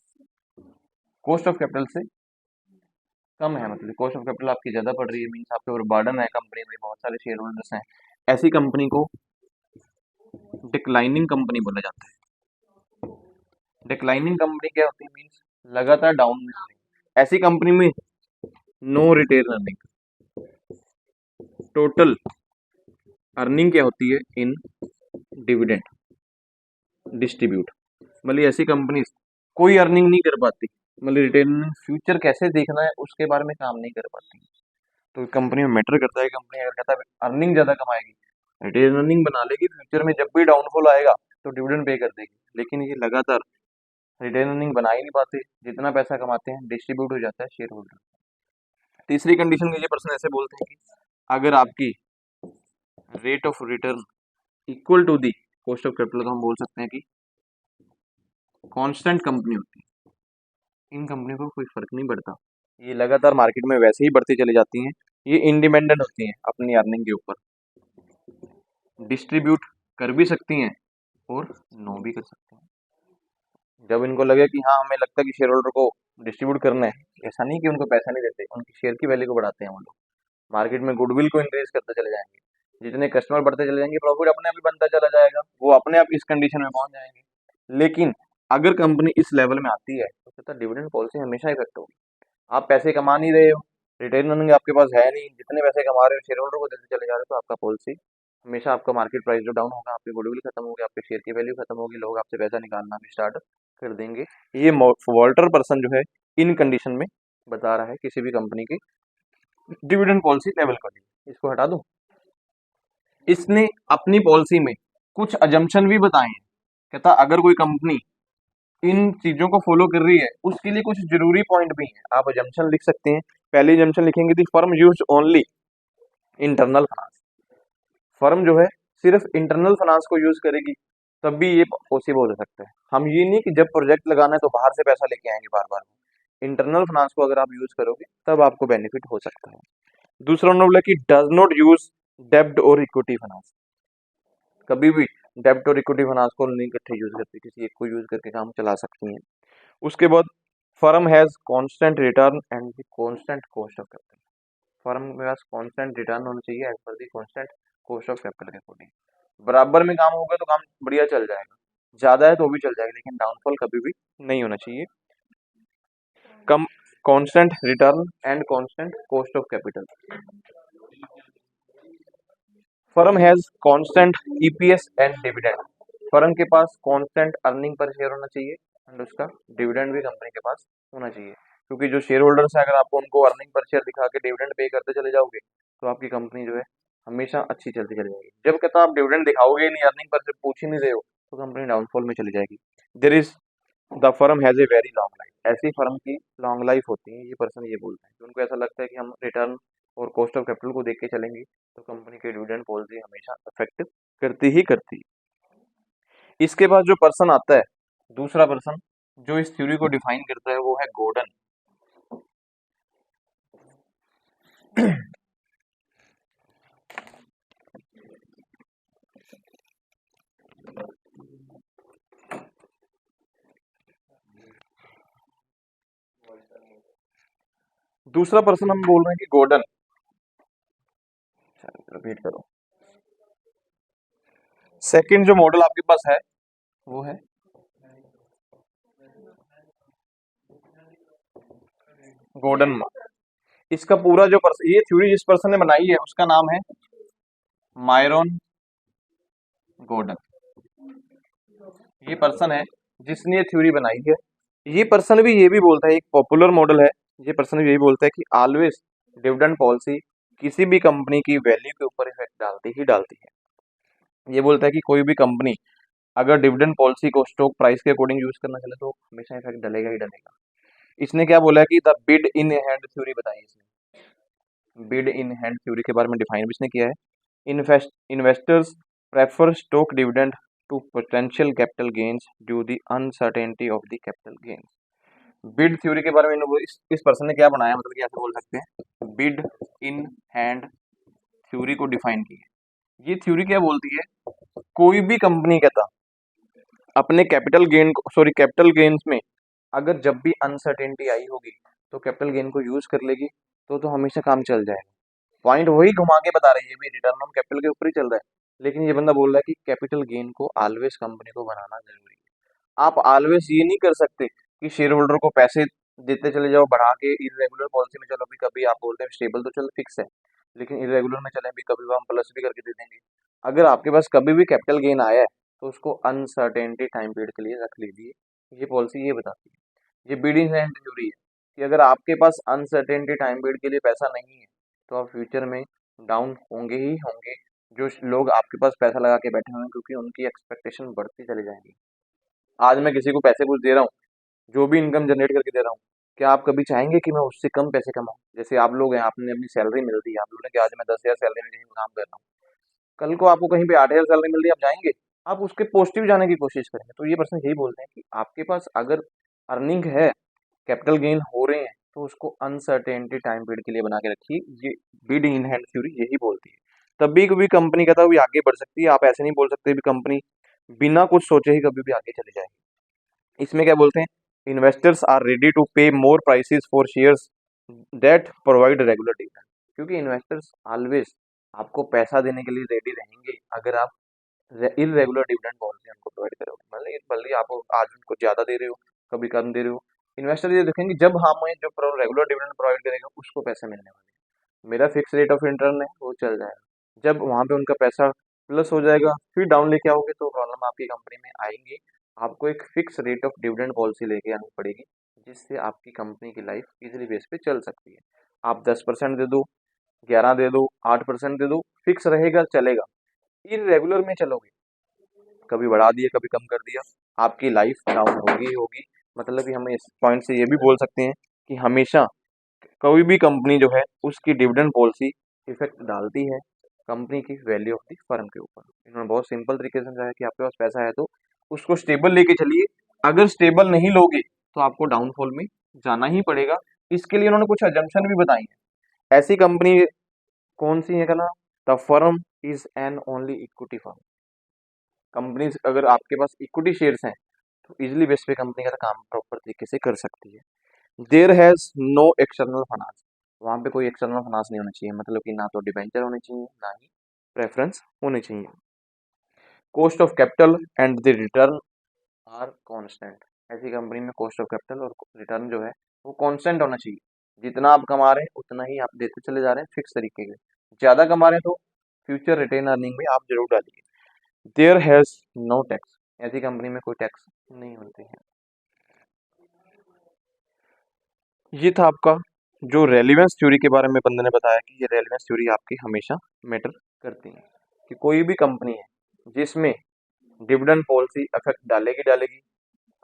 कॉस्ट ऑफ कैपिटल से कम है, मतलब कॉस्ट ऑफ कैपिटल आपकी ज्यादा पड़ रही है, मीन्स आपके ऊपर बर्डन है, कंपनी में बहुत सारे शेयर होल्डर्स हैं, ऐसी कंपनी को डिक्लाइनिंग कंपनी बोला जाता है। डिक्लाइनिंग कंपनी क्या होती है, मीन्स लगातार डाउन में होती है। ऐसी कंपनी में no retain earning, total earning क्या होती है इन डिविडेंड डिस्ट्रीब्यूट, मतलब ऐसी कंपनी कोई अर्निंग नहीं कर पाती, मतलब रिटेन फ्यूचर कैसे देखना है उसके बारे में काम नहीं कर पाती। तो कंपनी में मैटर करता है, कंपनी अगर कहता है अर्निंग ज्यादा कमाएगी, रिटेन अर्निंग बना लेगी, फ्यूचर में जब भी डाउनफॉल आएगा तो डिविडेंड पे कर देगी। लेकिन ये लगातार रिटेन अर्निंग बना ही नहीं पाते, जितना पैसा कमाते हैं डिस्ट्रीब्यूट हो जाता है शेयर होल्डर। तीसरी कंडीशन में ये पर्सन ऐसे बोलते हैं कि अगर आपकी rate of return equal to the cost of capital, तो हम बोल सकते हैं कि कांस्टेंट कंपनी होती है, इन कंपनी को कोई फर्क नहीं पड़ता, ये लगातार मार्केट में वैसे ही बढ़ती चली जाती हैं, ये इंडिपेंडेंट होती हैं अपनी अर्निंग के ऊपर, डिस्ट्रीब्यूट कर भी सकती हैं और नो भी कर सकते हैं। जब इनको लगे कि हाँ हमें लगता है कि शेयर होल्डर को डिस्ट्रीब्यूट करना है, ऐसा नहीं कि उनको पैसा नहीं देते, उनकी शेयर की वैल्यू को बढ़ाते हैं वो लोग, मार्केट में गुडविल को इंक्रीज करते चले जाएंगे, जितने कस्टमर बढ़ते चले जाएंगे प्रॉफिट अपने आप ही बनता चला जाएगा, वो अपने आप इस कंडीशन में पहुंच जाएंगे। लेकिन अगर कंपनी इस लेवल में आती है तो कहता डिविडेंड पॉलिसी हमेशा इफेक्ट होगी। आप पैसे कमा नहीं रहे हो, रिटेन अर्निंग आपके पास है नहीं, जितने पैसे कमा रहे हो शेयर होल्डर को देते चले जा रहे हो, तो आपका पॉलिसी हमेशा, आपका मार्केट प्राइस जो डाउन होगा, आपकी गुडविल खत्म होगी, आपके शेयर की वैल्यू खत्म होगी, लोग आपसे पैसा निकालना भी स्टार्ट कर देंगे। ये वॉल्टर पर्सन जो है इन कंडीशन में बता रहा है किसी भी कंपनी की डिविडेंड पॉलिसी लेवल कर दी। इसको हटा दो। इसने अपनी पॉलिसी में कुछ अजम्पशन भी बताए हैं। कहता अगर कोई कंपनी इन चीजों को फॉलो कर रही है, उसके लिए कुछ जरूरी पॉइंट भी हैं। आप अजम्पशन लिख सकते हैं। पहली अजम्पशन लिखेंगे दी firm use only internal finance. Firm जो है सिर्फ इंटरनल फाइनेंस को यूज करेगी, तब भी ये पॉसिबल हो सकता है। हम ये नहीं कि जब प्रोजेक्ट लगाना है तो बाहर से पैसा लेके आएंगे बार बार। इंटरनल फाइनेंस को अगर आप यूज करोगे तब आपको बेनिफिट हो सकता है। दूसरा उन्होंने बोला कि डज नॉट यूज डेब्ट और इक्विटी फाइनेंस। कभी भी डेब्ट और इक्विटी फाइनेंस को नहीं इकट्ठे यूज करती, किसी एक को यूज करके काम चला सकती हैं। उसके बाद firm has constant return and the constant cost of capital. Firm के पास कांस्टेंट रिटर्न होना चाहिए as per the constant cost of capital के अकॉर्डिंग। बराबर में काम होगा तो काम बढ़िया चल जाएगा, ज्यादा है तो भी चल जाएगा, लेकिन डाउनफॉल कभी भी नहीं होना चाहिए। कम constant return and constant cost of capital. Firm has constant EPS and dividend. Firm के पास कांस्टेंट अर्निंग पर शेयर होना चाहिए एंड उसका डिविडेंड भी कंपनी के पास होना चाहिए। क्योंकि जो शेयर होल्डर्स है, अगर आपको उनको अर्निंग पर शेयर दिखा के डिविडेंड पे करते चले जाओगे तो आपकी कंपनी जो है हमेशा अच्छी चलती चली जाएगी। जब कहता आप डिविडेंड दिखाओगे ही नहीं, अर्निंग पर से पूछ ही नहीं रहे हो, तो कंपनी डाउनफॉल में चली जाएगी। There is the firm has a very long life. ऐसी फर्म की लॉन्ग लाइफ होती है, ये पर्सन ये बोलता है कि उनको ऐसा लगता है कि हम रिटर्न और कॉस्ट ऑफ कैपिटल को देख के चलेंगे तो कंपनी की डिविडेंड पॉलिसी हमेशा इफेक्टिव करती ही करती है। इसके बाद जो पर्सन आता है, दूसरा पर्सन जो इस थ्योरी को डिफाइन करता है, वो है गॉर्डन। दूसरा पर्सन हम बोल रहे हैं कि गॉर्डन। रिपीट करो। सेकंड जो मॉडल आपके पास है वो है गॉर्डन। इसका पूरा जो पर्सन, ये थ्योरी जिस पर्सन ने बनाई है उसका नाम है मायरन गॉर्डन। ये पर्सन है जिसने ये थ्योरी बनाई है। ये पर्सन भी ये भी बोलता है, एक पॉपुलर मॉडल है, ये पर्सन भी यही बोलता है कि ऑलवेज डिविडेंड पॉलिसी किसी भी कंपनी की वैल्यू के ऊपर इफेक्ट डालती ही डालती है। ये बोलता है कि कोई भी कंपनी अगर डिविडेंड पॉलिसी को स्टॉक प्राइस के अकॉर्डिंग यूज करना चले तो हमेशा इफेक्ट डलेगा ही डलेगा। इसने क्या बोला है कि the bid in hand theory बताई इसने। बिड इन हैंड थ्योरी के बारे में डिफाइन भी इसने किया है। Investors prefer stock dividend to potential capital gains due the uncertainty of the capital gains. Bid theory के बारे में इस पर्सन ने क्या बनाया, मतलब कि ऐसे बोल सकते हैं बिड इन हैंड थ्योरी को डिफाइन की है। ये थ्योरी क्या बोलती है, कोई भी कंपनी कहता अपने capital gain sorry capital gains में अगर जब भी अनसर्टेनिटी आई होगी तो कैपिटल गेन को यूज कर लेगी, तो हमेशा काम चल जाएगा। पॉइंट वही घुमा के बता रही है, भी रिटर्न ऑन कैपिटल के ऊपर ही चल रहा है, लेकिन ये बंदा बोल रहा है कि कैपिटल गेन को ऑलवेज कंपनी को बनाना जरूरी है। आप ऑलवेज ये नहीं कर सकते कि शेयर होल्डर को पैसे देते चले जाओ बढ़ा के इरेगुलर पॉलिसी में। चलो भी कभी आप बोलते हैं स्टेबल तो चलो फिक्स है, लेकिन इरेगुलर में चले भी कभी हम प्लस भी करके दे देंगे। अगर आपके पास कभी भी कैपिटल गेन आया है तो उसको अनसर्टेनिटी टाइम पीरियड के लिए रख लीजिए। ये पॉलिसी ये बताती है, ये बिडिंग एंड थ्योरी है कि अगर आपके पास अनसर्टेनिटी टाइम पीरियड के लिए पैसा नहीं है तो आप फ्यूचर में डाउन होंगे ही होंगे। जो लोग आपके पास पैसा लगा के बैठे हुए हैं, क्योंकि उनकी एक्सपेक्टेशन बढ़ती चली जाएंगी। आज मैं किसी को पैसे कुछ दे रहा हूँ, जो भी इनकम जनरेट करके दे रहा हूँ, क्या आप कभी चाहेंगे कि मैं उससे कम पैसे कमाऊं? जैसे आप लोग हैं, आपने अपनी सैलरी मिलती है, आप लोगों ने कि आज मैं 10,000 सैलरी में कहीं काम कर रहा हूँ, कल को आपको कहीं पे 8,000 सैलरी मिल रही है, आप जाएंगे? आप उसके पॉजिटिव जाने की कोशिश करेंगे। तो ये पर्सन यही बोलते हैं कि आपके पास अगर अर्निंग है, कैपिटल गेन हो रहे हैं, तो उसको अनसर्टेनिटी टाइम पीरियड के लिए बना के रखिए। ये बिड इन हैंड थ्योरी यही बोलती है। तभी कभी कंपनी कहता है वो आगे बढ़ सकती है। आप ऐसे नहीं बोल सकते भी कंपनी बिना कुछ सोचे ही कभी भी आगे चली जाएगी। इसमें क्या बोलते हैं, investors are ready to pay more prices for shares that provide regular dividend. क्योंकि इन्वेस्टर्स ऑलवेज आपको पैसा देने के लिए रेडी रहेंगे अगर आप इरेगुलर डिविडेंड पॉलिसी उनको प्रोवाइड करोगे। मतलब भले ही आप आज उनको ज्यादा दे रहे हो, कभी कम दे रहे हो, इन्वेस्टर ये देखेंगे जब हमें जो रेगुलर डिविडेंड प्रोवाइड करेगा उसको पैसे मिलने वाले हैं, मेरा फिक्स रेट ऑफ रिटर्न है वो चल जाएगा। जब वहां पे उनका पैसा प्लस हो जाएगा फिर डाउन लेके आओगे तो प्रॉब्लम आपकी कंपनी में आएंगी। आपको एक fix rate of dividend policy लेके आनी पड़ेगी, जिससे आपकी कंपनी की लाइफ इजिली बेस पे चल सकती है। आप 10% दे दो, 11 दे दो, 8% दे दो, फिक्स रहेगा चलेगा। इरेगुलर में चलोगे, कभी बढ़ा दिया कभी कम कर दिया, आपकी लाइफ डाउन होगी ही होगी। मतलब कि हम इस पॉइंट से ये भी बोल सकते हैं कि हमेशा कोई भी कंपनी जो है उसकी डिविडेंड पॉलिसी इफेक्ट डालती है कंपनी की वैल्यू ऑफ द फर्म के ऊपर। इन्होंने बहुत सिंपल तरीके से समझाया कि आपके पास पैसा है तो उसको स्टेबल लेके चलिए, अगर स्टेबल नहीं लोगे तो आपको डाउनफॉल में जाना ही पड़ेगा। इसके लिए उन्होंने कुछ अजम्पशन भी बताई है। ऐसी कंपनी कौन सी है, कहना the firm is an only equity firm. Company अगर आपके पास इक्विटी शेयर्स हैं तो इजिली बेस पे कंपनी का काम प्रॉपर तरीके से कर सकती है। There has no external finance, वहां पे कोई एक्सटर्नल फाइनेंस नहीं होना चाहिए, मतलब कि ना तो डिबेंचर होने चाहिए ना ही प्रेफरेंस होने चाहिए। Cost of capital and the return are constant, ऐसी कंपनी में कॉस्ट ऑफ कैपिटल और रिटर्न जो है वो कांस्टेंट होना चाहिए। जितना आप कमा रहे हैं उतना ही आप देते चले जा रहे हैं फिक्स तरीके के। ज्यादा कमा रहे हैं तो फ्यूचर रिटेन अर्निंग में आप जरूर डालिए। देयर हैज नो टैक्स, ऐसी कंपनी में कोई टैक्स नहीं होते हैं। ये था आपका जो रेलिवेंस थ्योरी के बारे में बंदे ने बताया कि ये रेलिवेंस थ्योरी आपकी हमेशा मैटर करती है कि कोई भी कंपनी है जिसमें डिविडेंड पॉलिसी इफेक्ट डालेगी डालेगी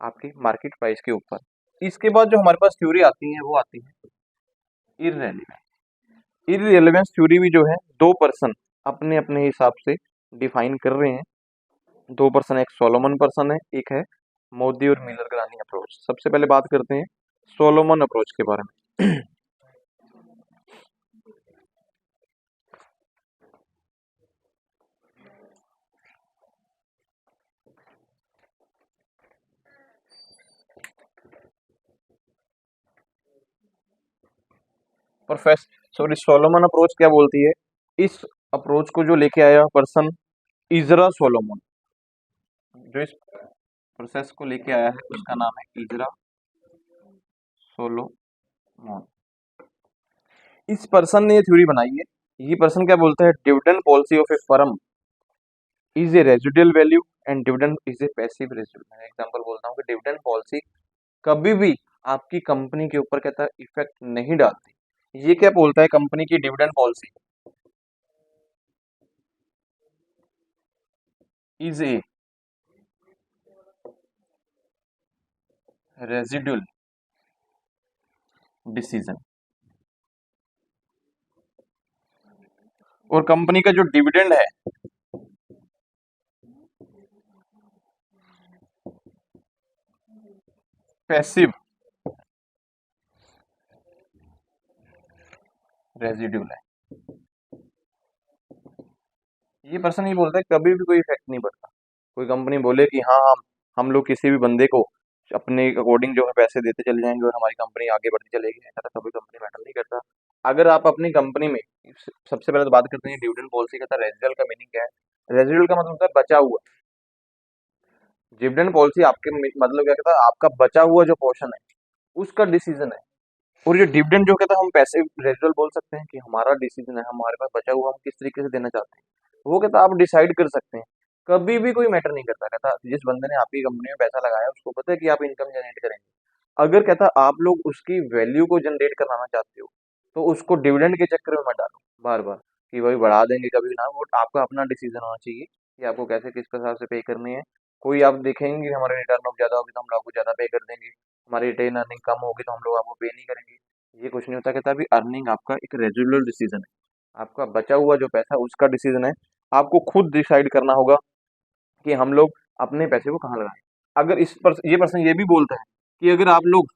आपकी मार्केट प्राइस के ऊपर। इसके बाद जो हमारे पास थ्योरी आती है वो आती है इररेलेवेंस। इररेलेवेंस थ्योरी भी जो है दो पर्सन अपने अपने हिसाब से डिफाइन कर रहे हैं। दो पर्सन, एक सोलोमन पर्सन है, एक है मोदी और मिलर गलानी अप्रोच। सबसे पहले बात करते हैं सोलोमन अप्रोच के बारे में। प्रोफेसर सॉरी सोलोमन अप्रोच क्या बोलती है, इस अप्रोच को जो लेके आया पर्सन इजरा सोलोमन, जो इस प्रोसेस को लेके आया है उसका नाम है इजरा सोलोमन। इस पर्सन ने ये थ्योरी बनाई है। ये पर्सन क्या बोलता है, dividend policy of A firm is a residual value and dividend is a passive residual. मैं एग्जांपल बोलता हूँ कि डिविडेंड पॉलिसी कभी भी आपकी कंपनी के ऊपर कहता है इफेक्ट नहीं डालती। ये क्या बोलता है, कंपनी की dividend policy is a residual decision, और कंपनी का जो डिविडेंड है पैसिव रेजिडुअल है। ये पर्सन ये बोलता है कभी भी कोई इफेक्ट नहीं पड़ता। कोई कंपनी बोले कि हाँ हम लोग किसी भी बंदे को अपने अकॉर्डिंग जो है पैसे देते चले जाएंगे और हमारी कंपनी आगे बढ़ती चलेगी, ऐसा तो कभी कंपनी मैटर नहीं करता। अगर आप अपनी कंपनी में सबसे पहले तो बात करते हैं डिविडेंड पॉलिसी का, रेजिडुअल का मीनिंग क्या है। रेजिडुअल का मतलब होता है बचा हुआ। डिविडेंड पॉलिसी आपके मतलब क्या कहता है, आपका बचा हुआ जो पोर्शन है उसका डिसीजन है। और ये डिविडेंड जो कहता है हम पैसे रेजिडुअल बोल सकते हैं कि हमारा डिसीजन है, हमारे पास बचा हुआ हम किस तरीके से देना चाहते हैं वो कहता है आप डिसाइड कर सकते हैं। कभी भी कोई मैटर नहीं करता। कहता जिस बंदे ने आपकी कंपनी में पैसा लगाया उसको पता है कि आप इनकम जनरेट करेंगे। अगर कहता आप लोग उसकी वैल्यू को जनरेट कराना चाहते हो तो उसको डिविडेंड के चक्कर में मत डालो बार बार कि भाई बढ़ा देंगे कभी ना। वो आपका अपना डिसीजन होना चाहिए कि आपको कैसे किस हिसाब से पे करनी है। कोई आप देखेंगे कि हमारे रिटर्न ऑफ ज्यादा होगी तो हम लोग को ज्यादा पे कर देंगे, हमारी रिटेन अर्निंग कम होगी तो हम लोग आपको पे नहीं करेंगे। ये कुछ नहीं होता। कहता अभी अर्निंग आपका एक रेजुलर डिसीजन है, आपका बचा हुआ जो पैसा है उसका डिसीजन है। आपको खुद डिसाइड करना होगा कि हम लोग अपने पैसे को कहाँ लगाएं। अगर ये पर्सन ये भी बोलता है कि अगर आप लोग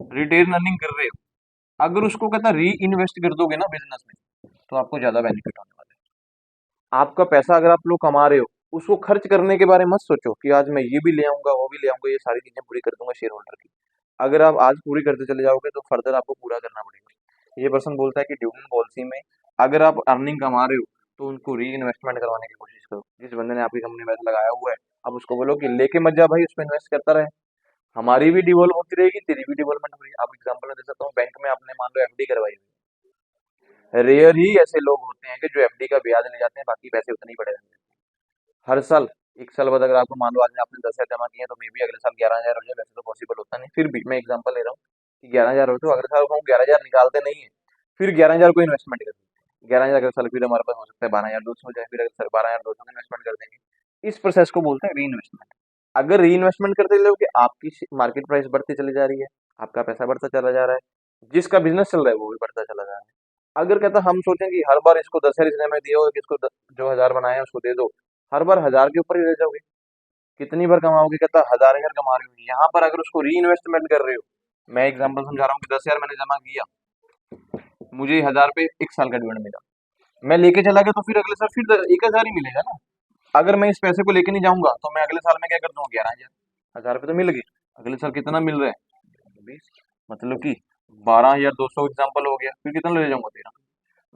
रिटेन अर्निंग कर रहे हो, अगर उसको कहता री इन्वेस्ट कर दोगे ना बिजनेस में तो आपको ज्यादा बेनिफिट होने वाला है। आपका पैसा अगर आप लोग कमा रहे हो उसको खर्च करने के बारे में मत सोचो कि आज मैं ये भी ले आऊंगा वो भी ले आऊंगा, ये सारी चीजें पूरी कर दूंगा शेयर होल्डर की। अगर आप आज पूरी करते चले जाओगे तो फर्दर आपको पूरा करना पड़ेगा। ये पर्सन बोलता है कि डिविडेंड पॉलिसी में अगर आप अर्निंग कमा रहे हो तो उनको री इन्वेस्टमेंट करवाने की कोशिश करो। जिस बंदे ने आपकी कंपनी में पैसा लगाया हुआ है अब उसको बोलो कि लेके मत जा भाई, उस पर इन्वेस्ट करता रहे, हमारी भी डिवॉल्व होती रहेगी तेरी भी डिवॉल्वमेंट होगी। आप एग्जाम्पल में दे सकता हूँ, बैंक में आपने मान लो एफडी करवाई हुई, रेयर ही ऐसे लोग होते हैं कि जो एफडी का ब्याज ले जाते हैं बाकी पैसे उतने ही पड़े रहते हैं। हर साल एक साल बाद अगर आपको मान लो आज में आपने 10,000 जमा किए तो मे भी अगले साल 11,000 हो जाए, वैसे तो पॉसिबल होता नहीं, फिर भी मैं एग्जांपल ले रहा हूँ कि 11,000 हो तो अगले साल हम 11,000 निकालते नहीं है, फिर 11,000 को इन्वेस्टमेंट कर देते हैं। 11,000 अगले साल फिर हमारे पास हो सकता है 12,200 हो जाए, फिर अगले साल 12,200 का इन्वेस्टमेंट कर देंगे। इस प्रोसेस को बोलते हैं री इन्वेस्टमेंट। अगर री इन्वेस्टमेंट करते चलोगे आपकी मार्केट प्राइस बढ़ती चली जा रही है, आपका पैसा बढ़ता चला जा रहा है, जिसका बिजनेस चल रहा है वो भी बढ़ता चला जा रहा है। अगर कहता हम सोचें कि हर बार इसको 10,000 इसने हमें दिया हो कि इसको जो 1,000 बनाए हैं उसको दे दो, हर बार 1,000 के ऊपर ही रह जाओगे। कितनी बार कमाओगे, कहता 1,000 कमा रहे हो, यहाँ पर अगर उसको री इन्वेस्टमेंट कर रहे हो, मैं एग्जाम्पल समझा रहा हूँ कि 10,000 मैंने जमा किया, मुझे 1,000 पे 1 साल का डिविडेंड मिला, मैं लेके चला गया तो फिर अगले साल फिर 1,000 ही मिलेगा ना। अगर मैं इस पैसे को लेके नहीं जाऊंगा तो मैं अगले साल में क्या कर दूंगा, 11,000, 1,000 रुपये तो मिल गए। अगले साल कितना मिल रहा है, 20, मतलब कि 12,200 एग्जाम्पल हो गया, फिर कितना ले जाऊंगा, 13।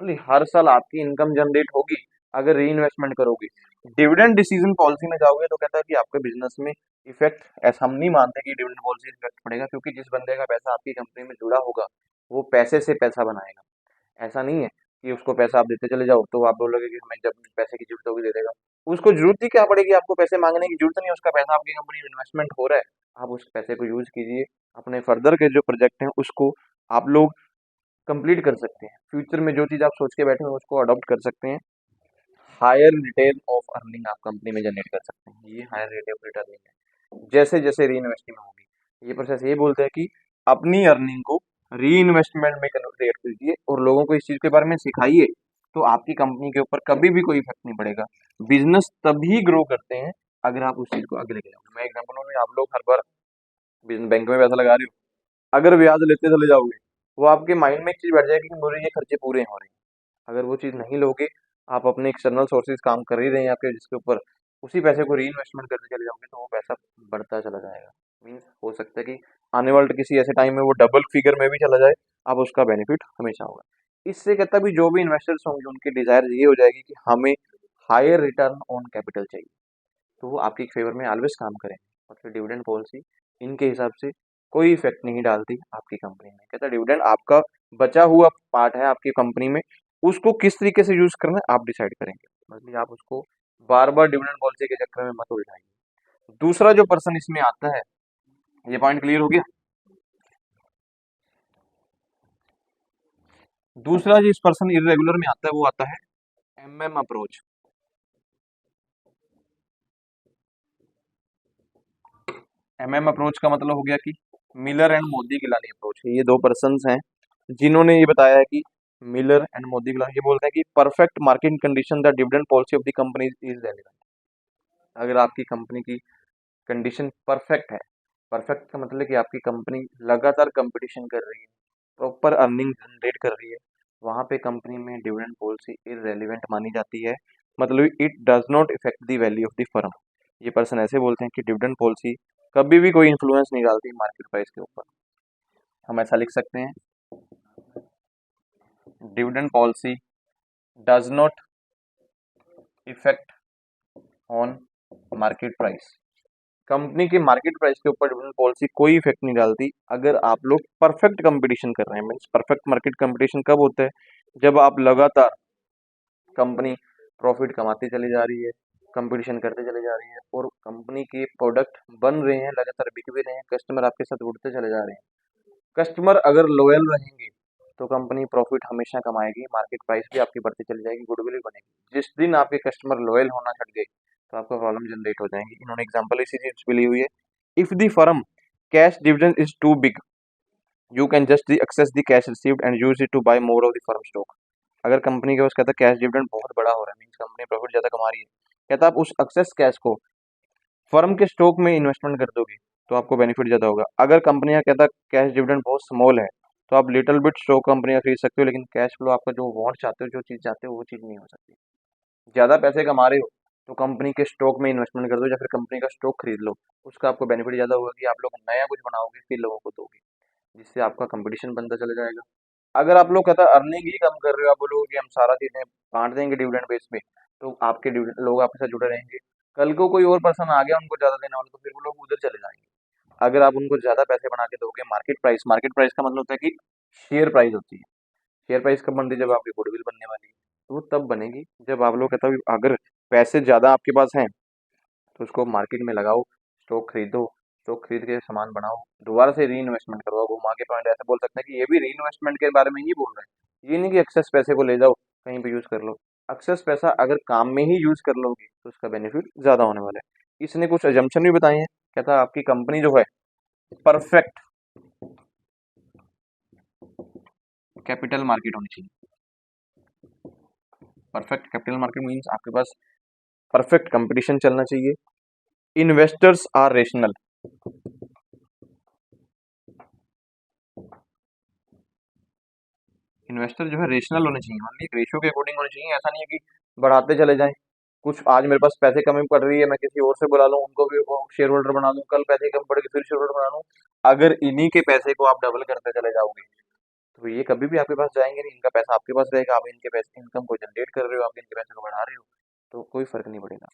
मतलब हर साल आपकी इनकम जनरेट होगी अगर री इन्वेस्टमेंट करोगे। डिविडेंड डिसीजन पॉलिसी में जाओगे तो कहता है कि आपके बिजनेस में इफेक्ट, ऐसा हम नहीं मानते कि डिविडेंड पॉलिसी इफेक्ट पड़ेगा, क्योंकि जिस बंदे का पैसा आपकी कंपनी में जुड़ा होगा वो पैसे से पैसा बनाएगा। ऐसा नहीं है कि उसको पैसा आप देते चले जाओ तो आप बोलोगे कि हमें जब पैसे की जरूरत होगी दे देगा। उसको जरूरत ही क्या पड़ेगी, आपको पैसे मांगने की जरूरत नहीं है, उसका पैसा आपकी कंपनी में इन्वेस्टमेंट हो रहा है, आप उस पैसे को यूज कीजिए, अपने फर्दर के जो प्रोजेक्ट हैं उसको आप लोग कंप्लीट कर सकते हैं। फ्यूचर में जो चीज़ आप सोच के बैठे हो उसको अडॉप्ट कर सकते हैं। हायर रिटेल ऑफ अर्निंग आप कंपनी में जनरेट कर सकते हैं, ये हायर रेट ऑफ रिटर्निंग है। जैसे जैसे री इन्वेस्टमेंट होगी, ये प्रोसेस ये बोलते हैं कि अपनी अर्निंग को री इन्वेस्टमेंट में कन्वर्ट कीजिए और लोगों को इस चीज़ के बारे में सिखाइए, तो आपकी कंपनी के ऊपर कभी भी कोई इफेक्ट नहीं पड़ेगा। बिजनेस तभी ग्रो करते हैं अगर आप उस चीज़ को आगे लेके जाओगे। मैं एग्जाम्पल में, आप लोग हर बार बैंक में पैसा लगा रहे हो, अगर ब्याज लेते चले जाओगे वो आपके माइंड में एक चीज़ बैठ जाएगी कि मेरे ये खर्चे पूरे हो रहे हैं। अगर वो चीज़ नहीं लोगे, आप अपने एक्सटर्नल सोर्सेज काम कर ही रहे हैं आपके, जिसके ऊपर उसी पैसे को री इन्वेस्टमेंट करते चले जाओगे तो वो पैसा बढ़ता चला जाएगा। मीन्स हो सकता है कि आने वाले किसी ऐसे टाइम में वो डबल फिगर में भी चला जाए, आप उसका बेनिफिट हमेशा होगा। इससे कहता भी जो भी इन्वेस्टर्स होंगे उनकी डिजायर ये हो जाएगी कि हमें हायर रिटर्न ऑन कैपिटल चाहिए, तो वो आपके फेवर में ऑलवेज काम करेंगे। और फिर डिविडेंड पॉलिसी इनके हिसाब से कोई इफेक्ट नहीं डालती आपकी कंपनी में। कहता डिविडेंड आपका बचा हुआ पार्ट है आपकी कंपनी में, उसको किस तरीके से यूज करना है आप डिसाइड करेंगे, मतलब आप उसको बार बार डिविडेंड पॉलिसी के चक्कर में मत उलझाइए। दूसरा जो पर्सन इसमें आता है, ये पॉइंट क्लियर हो गया। दूसरा जो इस पर्सन इरेगुलर में आता है वो आता है एमएम अप्रोच। एमएम अप्रोच का मतलब हो गया कि Miller and Modigliani approach है। ये दो पर्सन हैं जिन्होंने ये बताया है कि मिलर एंड मोदी गिलानी ये बोलते हैं कि perfect market condition the dividend policy of the company is relevant. अगर आपकी कंपनी की कंडीशन परफेक्ट है, परफेक्ट का मतलब कि आपकी कंपनी लगातार कंपटीशन कर रही है, प्रॉपर अर्निंग जनरेट कर रही है, वहां पे कंपनी में डिविडेंड पॉलिसी इररेलेवेंट मानी जाती है, मतलब it does not effect the value of the firm. ये पर्सन ऐसे बोलते हैं कि डिविडेंड पॉलिसी कभी भी कोई इन्फ्लुएंस नहीं डालती मार्केट प्राइस के ऊपर। हम ऐसा लिख सकते हैं, dividend policy does not effect on market price. Company के मार्केट प्राइस के ऊपर डिविडेंड पॉलिसी कोई इफेक्ट नहीं डालती अगर आप लोग परफेक्ट कंपटीशन कर रहे हैं। मीन्स परफेक्ट मार्केट कंपटीशन कब होता है, जब आप लगातार कंपनी प्रॉफिट कमाती चली जा रही है, कंपटीशन करते चले जा रही है और कंपनी के प्रोडक्ट बन रहे हैं, लगातार बिक भी रहे हैं, कस्टमर आपके साथ उड़ते चले जा रहे हैं। कस्टमर अगर लॉयल रहेंगे तो कंपनी प्रॉफिट हमेशा कमाएगी, मार्केट प्राइस भी आपकी बढ़ती चली जाएगी, गुडविल भी बनेगी। जिस दिन आपके कस्टमर लॉयल होना छट गए तो आपको प्रॉब्लम जनरेट हो जाएंगी। इन्होंने एग्जांपल इसी चीज पे ली हुई है, if the firm cash dividend is too big you can just access the cash received and use it to buy more of the firm stock. अगर कंपनी के पास कहता कैश डिविडेंड बहुत बड़ा हो रहा है, मीन्स कंपनी प्रॉफिट ज्यादा कमा रही है, कहता आप उस एक्सेस कैश को फर्म के स्टॉक में इन्वेस्टमेंट कर दोगे तो आपको बेनिफिट ज्यादा होगा। अगर कंपनी का कहता कैश डिविडेंड बहुत स्मॉल है तो आप लिटिल बिट स्टॉक कंपनी का खरीद सकते हो, लेकिन कैश फ्लो आपका जो वांट चाहते हो, जो चीज चाहते हो वो चीज नहीं हो सकती। ज्यादा पैसे कमा रहे हो तो कंपनी के स्टॉक में इन्वेस्टमेंट कर दो या फिर कंपनी का स्टॉक खरीद लो, उसका आपको बेनिफिट ज्यादा होगा कि आप लोग नया कुछ बनाओगे फिर लोगों को दोगे, जिससे आपका कंपटीशन बनता चला जाएगा। अगर आप लोग कहता अर्निंग ही कम कर रहे हो, आप बोलोगे कि हम सारा चीजें बांट देंगे डिविडेंड बेस पे, तो आपके लोग आपके साथ जुड़े रहेंगे। कल को कोई और पर्सन आ गया उनको ज्यादा देने वाला तो फिर वो लोग उधर चले जाएंगे। अगर आप उनको ज्यादा पैसे बना के दोगे, मार्केट प्राइस का मतलब होता है कि शेयर प्राइस होती है। शेयर प्राइस कब बनती है, जब आपकी गुडविल बनने वाली है, तो वो तब बनेगी जब आप लोग कहता अगर पैसे ज्यादा आपके पास हैं तो उसको मार्केट में लगाओ, स्टॉक खरीदो, स्टॉक खरीद के सामान बनाओ, दोबारा से री इन्वेस्टमेंट करवाओ। घुमा के पॉइंट ऐसा बोल सकते हैं कि ये भी री इन्वेस्टमेंट के बारे में ही बोल रहे हैं, ये नहीं कि एक्सेस पैसे को ले जाओ कहीं पे यूज कर लो। एक्सेस पैसा अगर काम में ही यूज कर लोगे तो उसका बेनिफिट ज्यादा होने वाला है। इसने कुछ अजम्पशन भी बताए हैं। कहता है आपकी कंपनी जो है परफेक्ट कैपिटल मार्केट होनी चाहिए। परफेक्ट कैपिटल मार्केट मीन्स आपके पास परफेक्ट कंपटीशन चलना चाहिए। इन्वेस्टर्स आर रेशनल, इन्वेस्टर जो है रेशनल होने चाहिए, मतलब एक रेशियो के अकॉर्डिंग होने चाहिए। ऐसा नहीं है कि बढ़ाते चले जाएं। कुछ आज मेरे पास पैसे कमी पड़ रही है, मैं किसी और से बुला लूं, उनको भी शेयर होल्डर बना दूं, कल पैसे कम पड़े फिर शेयर होल्डर बना लूं। अगर इन्हीं के पैसे को आप डबल करते चले जाओगे तो ये कभी भी आपके पास जाएंगे नहीं। इनका पैसा आपके पास रहेगा, आप इनके पैसे इनकम को जनरेट कर रहे हो, आप इनके पैसे को बढ़ा रहे हो, तो कोई फर्क नहीं पड़ेगा।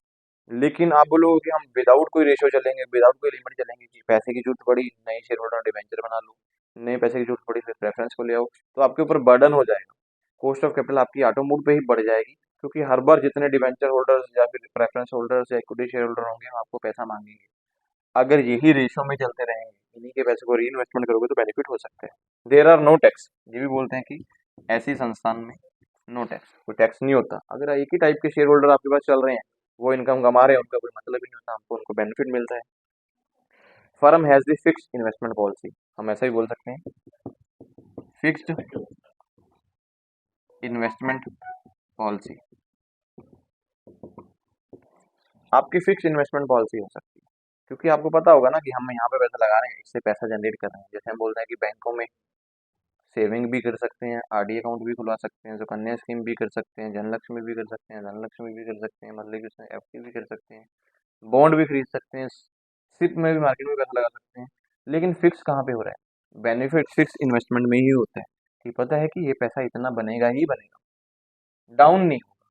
लेकिन आप बोलोगे कि हम विदाउट कोई रेशियो चलेंगे, विदाउट कोई लिमिट चलेंगे, कि पैसे की जरूरत पड़ी नई शेयर होल्डर डिवेंचर बना लो, नए पैसे की जरूरत पड़ी फिर प्रेफरेंस को ले आओ, तो आपके ऊपर बर्डन हो जाएगा। कॉस्ट ऑफ कैपिटल आपकी ऑटो मोड पे ही बढ़ जाएगी, क्योंकि हर बार जितने डिवेंचर होल्डर्स या फिर प्रेफरेंस होल्डर्स या इक्विटी शेयर होल्डर होंगे वो आपको पैसा मांगेंगे। अगर यही रेशियो में चलते रहेंगे, इन्हीं के पैसे को री इन्वेस्टमेंट करोगे तो बेनिफिट हो सकते हैं। देर आर नो टैक्स, ये भी बोलते हैं कि ऐसी संस्थान में नो टैक्स, कोई टैक्स नहीं होता। अगर एक ही टाइप के शेयर होल्डर आपके पास चल रहे हैं, वो इनकम कमा रहे हैं, उनका कोई मतलब ही नहीं होता, हमको उनको बेनिफिट मिलता है। Firm has the fix investment policy, हम ऐसा ही बोल सकते हैं, फिक्स्ड इन्वेस्टमेंट पॉलिसी। आपकी फिक्स इन्वेस्टमेंट पॉलिसी हो सकती है, क्योंकि आपको पता होगा ना कि हम यहाँ पे पैसा लगा रहे हैं, इससे पैसा जनरेट कर रहे हैं। जैसे हम बोलते हैं कि बैंकों में सेविंग भी कर सकते हैं, आरडी अकाउंट भी खुलवा सकते हैं, सुकन्या स्कीम भी कर सकते हैं, जनलक्ष्मी भी कर सकते हैं, धनलक्ष्मी भी कर सकते हैं, मतलब कि उसमें एफडी भी कर सकते हैं, बॉन्ड भी खरीद सकते हैं, सिप में भी मार्केट में पैसा लगा सकते हैं। लेकिन फिक्स कहाँ पे हो रहा है? बेनिफिट फिक्स इन्वेस्टमेंट में ही होता है, कि पता है कि ये पैसा इतना बनेगा ही बनेगा, डाउन नहीं होगा।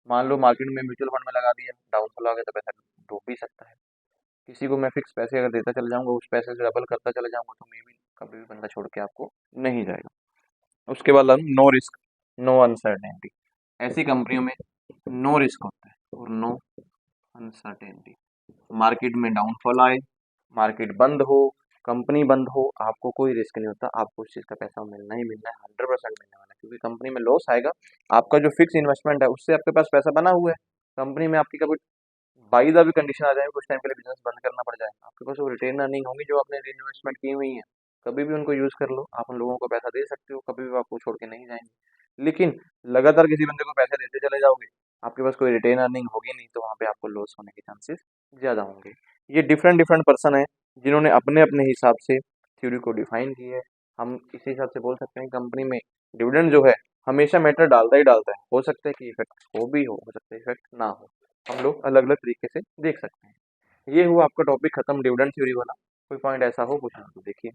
मान लो मार्केट में म्यूचुअल फंड में लगा दिया, डाउनफॉल आ गया तो पैसा डूब भी सकता है। किसी को मैं फिक्स पैसे अगर देता चला जाऊंगा, उस पैसे से डबल करता चला जाऊंगा, तो मे भी कभी भी बंदा छोड़ के आपको नहीं जाएगा। उसके बाद नो रिस्क नो अनसर्टेनिटी, ऐसी कंपनियों में नो रिस्क होता है और नो अनसर्टेनिटी। मार्केट में डाउनफॉल आए, मार्केट बंद हो, कंपनी बंद हो, आपको कोई रिस्क नहीं होता, आपको उस चीज का पैसा मिलना ही मिलना है, 100% मिलने वाला है। क्योंकि कंपनी में लॉस आएगा, आपका जो फिक्स इन्वेस्टमेंट है उससे आपके पास पैसा बना हुआ है। कंपनी में आपकी कभी बाई द भी कंडीशन आ जाए, कुछ टाइम के लिए बिजनेस बंद करना पड़ जाए, आपके पास वो रिटेन अर्निंग होंगी जो आपने इन्वेस्टमेंट की हुई है। कभी भी उनको यूज कर लो, आप उन लोगों को पैसा दे सकते हो, कभी भी आपको छोड़ के नहीं जाएंगे। लेकिन लगातार किसी बंदे को पैसे देते चले जाओगे, आपके पास कोई रिटेन अर्निंग होगी नहीं, तो वहां पे आपको लॉस होने के चांसेस ज्यादा होंगे। ये डिफरेंट डिफरेंट पर्सन है जिन्होंने अपने अपने हिसाब से थ्योरी को डिफाइन की है। हम इसी हिसाब से बोल सकते हैं कंपनी में डिविडेंड जो है हमेशा मैटर डालता ही डालता है। हो सकता है कि इफेक्ट हो भी हो सकता है इफेक्ट ना हो, हम लोग अलग अलग तरीके से देख सकते हैं। ये हुआ आपका टॉपिक खत्म, डिविडेंड थ्योरी वाला। कोई पॉइंट ऐसा हो पूछना तो देखिए।